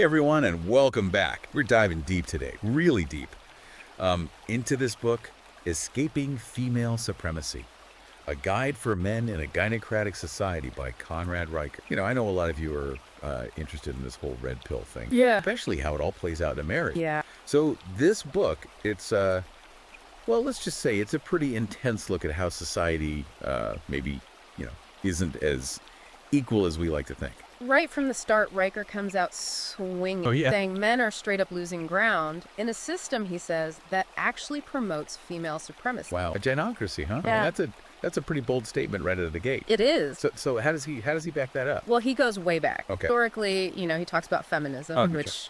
Hey everyone, and welcome back. We're diving deep today, really deep, into this book, Escaping Female Supremacy, a guide for men in a Gynocratic Society by Conrad Riker. You know, I know a lot of you are interested in this whole red pill thing. Yeah. Especially how it all plays out in America. Yeah. So this book, it's, well, let's just say it's a pretty intense look at how society maybe, isn't as equal as we like to think. Right from the start, Riker comes out swinging, saying men are straight up losing ground in a system, he says, that actually promotes female supremacy. Wow, a gynocracy, huh? Yeah. I mean, that's a pretty bold statement right out of the gate. It is. So how does he back that up? Well, he goes way back. Okay. Historically, he talks about feminism, which,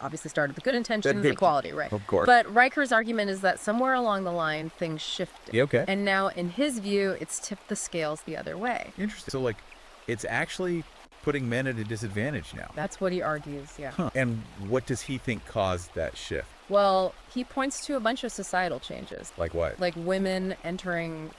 obviously started with good intentions, equality, right? Of course. But Riker's argument is that somewhere along the line, things shifted. Yeah, okay. And now, in his view, it's tipped the scales the other way. Interesting. So, it's actually putting men at a disadvantage now. That's what he argues, yeah. Huh. And what does he think caused that shift? Well, he points to a bunch of societal changes. Like what? Like women entering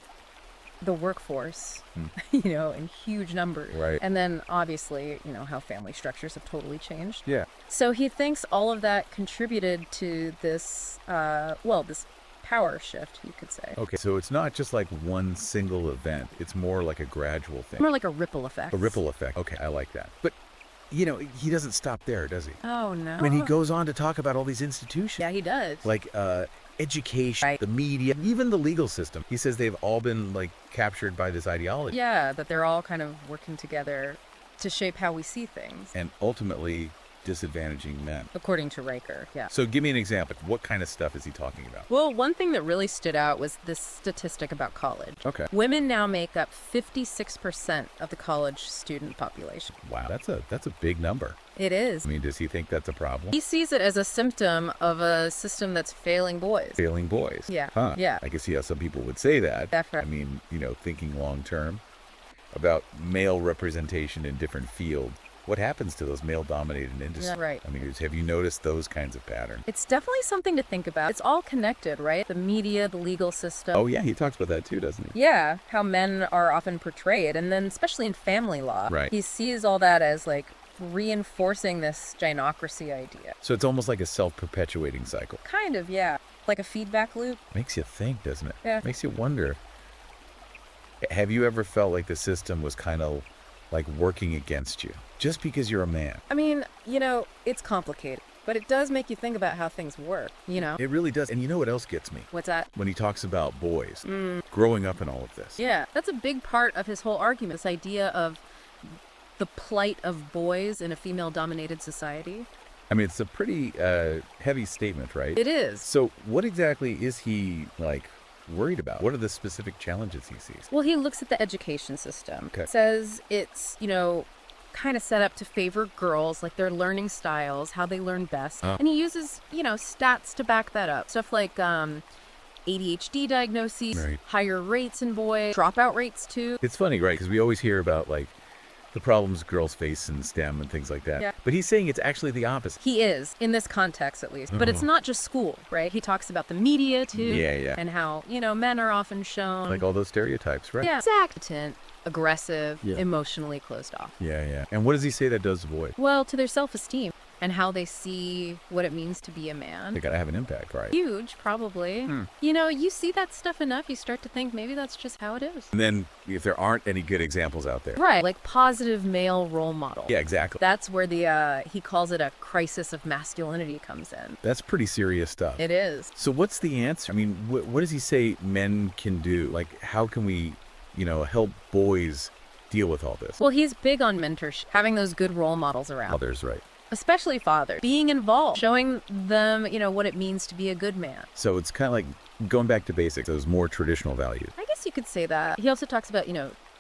the workforce, in huge numbers. Right. And then obviously, how family structures have totally changed. Yeah. So he thinks all of that contributed to this, this power shift, you could say. Okay, so it's not just like one single event. It's more like a gradual thing. More like a ripple effect. A ripple effect. Okay, I like that. But, he doesn't stop there, does he? Oh, no. I mean, he goes on to talk about all these institutions. Yeah, he does. Like, education, Right. the media, even the legal system. He says they've all been, captured by this ideology. Yeah, that they're all kind of working together to shape how we see things. And ultimately disadvantaging men. According to Riker, yeah. So give me an example. What kind of stuff is he talking about? Well, one thing that really stood out was this statistic about college. Okay. Women now make up 56% of the college student population. Wow, that's a big number. It is. I mean, does he think that's a problem? He sees it as a symptom of a system that's failing boys. Failing boys. Yeah. Huh. Yeah. I can see how some people would say that. Definitely. I mean, thinking long term about male representation in different fields. What happens to those male-dominated industries? Yeah, right. I mean, have you noticed those kinds of patterns? It's definitely something to think about. It's all connected, right? The media, the legal system. Oh, yeah, he talks about that too, doesn't he? Yeah, how men are often portrayed. And then especially in family law, Right. He sees all that as reinforcing this gynocracy idea. So it's almost like a self-perpetuating cycle. Kind of, yeah. Like a feedback loop. Makes you think, doesn't it? Yeah. Makes you wonder. Have you ever felt like the system was kind of working against you just because you're a man? I mean, it's complicated, but it does make you think about how things work, It really does. And you know what else gets me? What's that? When he talks about boys growing up in all of this. Yeah, that's a big part of his whole argument, this idea of the plight of boys in a female-dominated society. I mean, it's a pretty heavy statement, right? It is. So what exactly is he, worried about? What are the specific challenges he sees? Well, he looks at the education system. Okay. Says it's, kind of set up to favor girls, like their learning styles, how they learn best. And he uses, stats to back that up. Stuff like ADHD diagnoses, Right. higher rates in boys, dropout rates too. It's funny, right? Because we always hear about, the problems girls face in STEM and things like that. Yeah. But he's saying it's actually the opposite. He is, in this context at least. But it's not just school, right? He talks about the media too. Yeah. And how, men are often shown. Like all those stereotypes, right? Yeah, exact, aggressive, Yeah. emotionally closed off. Yeah. And what does he say that does to boys? Well, to their self-esteem and how they see what it means to be a man. They gotta have an impact, right? Huge, probably. You see that stuff enough, you start to think maybe that's just how it is. And then if there aren't any good examples out there. Right, like positive male role model. Yeah, exactly. That's where the, he calls it a crisis of masculinity comes in. That's pretty serious stuff. It is. So what's the answer? I mean, what does he say men can do? How can we, help boys deal with all this? Well, he's big on mentorship, having those good role models around. Others, right? Especially fathers, being involved, showing them, what it means to be a good man. So it's kind of like going back to basics, those more traditional values. I guess you could say that. He also talks about,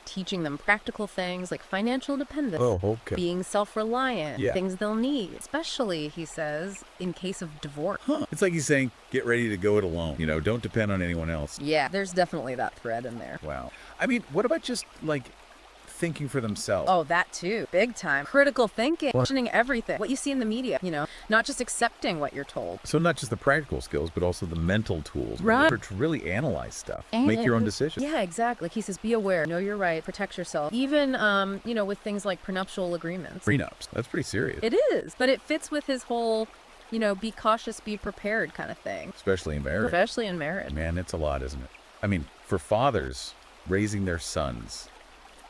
teaching them practical things like financial independence. Oh, okay. Being self-reliant, Yeah. things they'll need, especially, he says, in case of divorce. Huh. It's like he's saying, get ready to go it alone. Don't depend on anyone else. Yeah, there's definitely that thread in there. Wow. I mean, what about just thinking for themselves? Oh, that too. Big time. Critical thinking. Questioning everything. What you see in the media, not just accepting what you're told. So not just the practical skills, but also the mental tools Right. to really analyze stuff, And make your own decisions. Yeah, exactly. He says, be aware, know your right, protect yourself. Even, with things like prenuptial agreements. Prenups. That's pretty serious. It is, but it fits with his whole, be cautious, be prepared kind of thing. Especially in marriage. Especially in marriage. Man, it's a lot, isn't it? I mean, for fathers raising their sons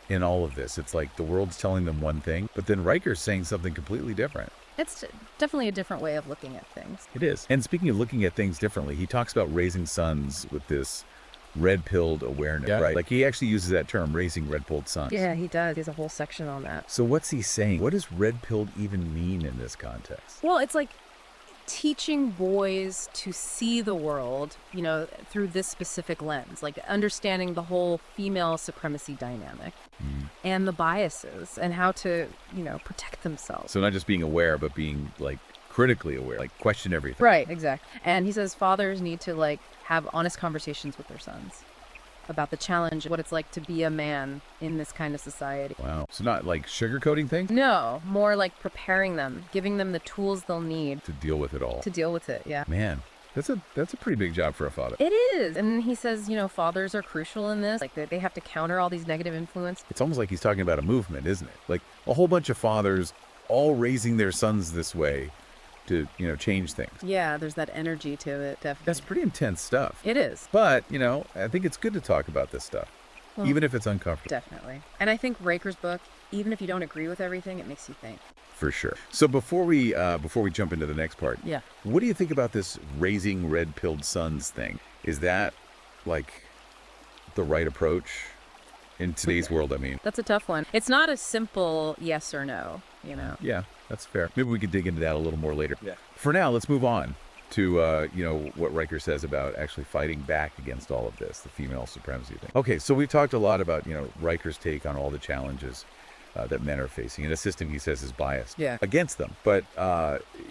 in all of this, it's like the world's telling them one thing, but then Riker's saying something completely different. It's definitely a different way of looking at things. It is. And speaking of looking at things differently, he talks about raising sons with this red-pilled awareness, right? Like he actually uses that term, raising red-pilled sons. Yeah, he does. He has a whole section on that. So what's he saying? What does red-pilled even mean in this context? Well, it's like teaching boys to see the world, through this specific lens, like understanding the whole female supremacy dynamic and the biases and how to, protect themselves. So not just being aware, but being like critically aware, like question everything. Right, exactly. And he says fathers need to have honest conversations with their sons about the challenge, what it's like to be a man in this kind of society. Wow. So not like sugarcoating things? No, more like preparing them, giving them the tools they'll need To deal with it all. to deal with it, yeah. Man, that's a pretty big job for a father. It is. And he says, fathers are crucial in this. Like, they have to counter all these negative influence. It's almost like he's talking about a movement, isn't it? Like a whole bunch of fathers all raising their sons this way to, change things. Yeah, there's that energy to it, definitely. That's pretty intense stuff. It is. But, I think it's good to talk about this stuff, Well, even if it's uncomfortable. Definitely. And I think Riker's book, even if you don't agree with everything, it makes you think. For sure. So before we jump into the next part, Yeah. what do you think about this raising red-pilled sons thing? Is that like the right approach in today's world? I mean, That's a tough one. It's not a simple yes or no, yeah, that's fair. Maybe we could dig into that a little more later. Yeah. For now, let's move on to what Riker says about actually fighting back against all of this, the female supremacy thing. Okay, so we've talked a lot about Riker's take on all the challenges that men are facing in a system he says is biased against them. But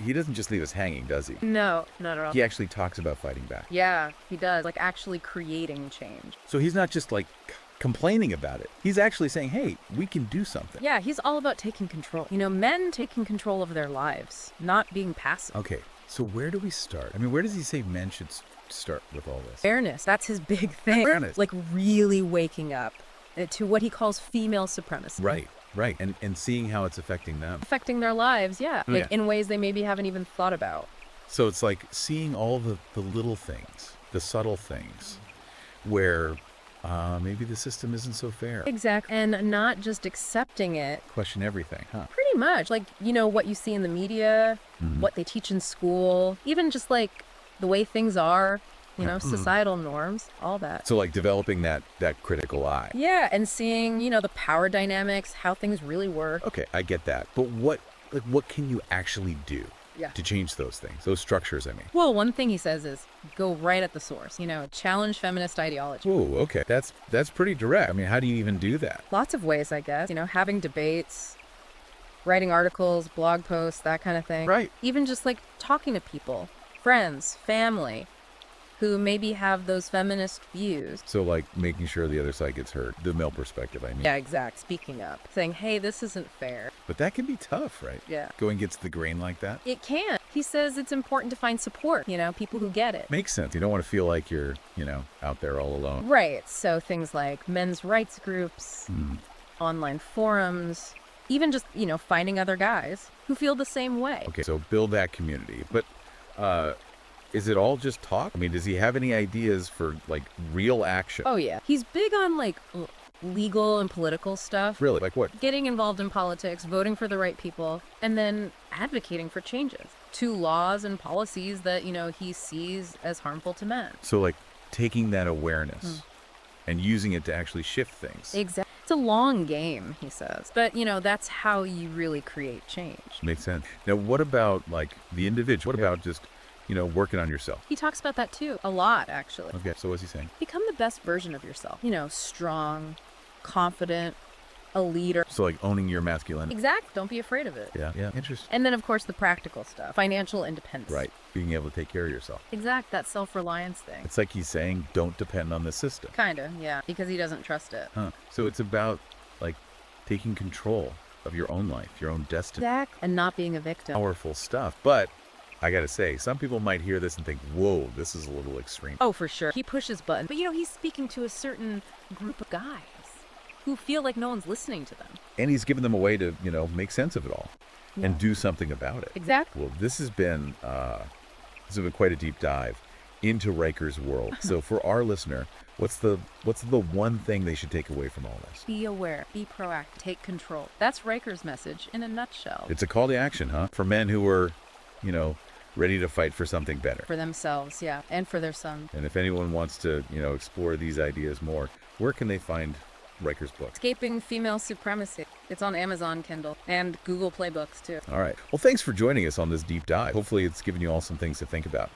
he doesn't just leave us hanging, does he? No, not at all. He actually talks about fighting back. Yeah, he does. Like actually creating change. So he's not just like complaining about it. He's actually saying, hey, we can do something. Yeah, he's all about taking control. Men taking control of their lives, not being passive. Okay, so where do we start? I mean, where does he say men should start with all this? Awareness, that's his big thing. Awareness. Like really waking up to what he calls female supremacy. Right. And seeing how it's affecting them. Affecting their lives, yeah. Yeah. In ways they maybe haven't even thought about. So it's like seeing all the little things, the subtle things, where maybe the system isn't so fair. Exactly. And not just accepting it. Question everything, huh? Pretty much. Like, what you see in the media, what they teach in school, even just like the way things are, societal norms, all that. So like developing that critical eye. Yeah, and seeing, the power dynamics, how things really work. Okay, I get that. But what can you actually do to change those things, those structures, I mean? Well, one thing he says is go right at the source, challenge feminist ideology. Ooh, okay. That's pretty direct. I mean, how do you even do that? Lots of ways, I guess. Having debates, writing articles, blog posts, that kind of thing. Right. Even just like talking to people, friends, family, who maybe have those feminist views. So like making sure the other side gets heard, the male perspective, I mean. Yeah, exact. Speaking up, saying, hey, this isn't fair. But that can be tough, right? Yeah. Going against the grain like that? It can. He says it's important to find support, people who get it. Makes sense. You don't want to feel like you're, out there all alone. Right. So things like men's rights groups, online forums, even just, finding other guys who feel the same way. Okay, so build that community. But is it all just talk? I mean, does he have any ideas for like real action? Oh, yeah. He's big on like legal and political stuff. Really? Like what? Getting involved in politics, voting for the right people, and then advocating for changes to laws and policies that, he sees as harmful to men. So like taking that awareness and using it to actually shift things. Exactly. It's a long game, he says. But, that's how you really create change. Makes sense. Now, what about like the individual? What about just, working on yourself? He talks about that too. A lot, actually. Okay, so what's he saying? Become the best version of yourself. Strong, confident, a leader. So like owning your masculinity. Exactly. Don't be afraid of it. Yeah, interesting. And then, of course, the practical stuff. Financial independence. Right. Being able to take care of yourself. Exact. That self-reliance thing. It's like he's saying, don't depend on the system. Kind of, yeah. Because he doesn't trust it. Huh. So it's about like taking control of your own life, your own destiny. And not being a victim. Powerful stuff. But I gotta say, some people might hear this and think, whoa, this is a little extreme. Oh, for sure. He pushes buttons. But, he's speaking to a certain group of guys who feel like no one's listening to them. And he's given them a way to, make sense of it all and Yeah. do something about it. Exactly. Well, this has been quite a deep dive into Riker's world. So for our listener, what's the one thing they should take away from all this? Be aware, be proactive, take control. That's Riker's message in a nutshell. It's a call to action, huh? For men who are, ready to fight for something better. For themselves, yeah, and for their son. And if anyone wants to, explore these ideas more, where can they find Riker's book? Escaping Female Supremacy. It's on Amazon Kindle and Google Play Books, too. All right. Well, thanks for joining us on this deep dive. Hopefully it's given you all some things to think about.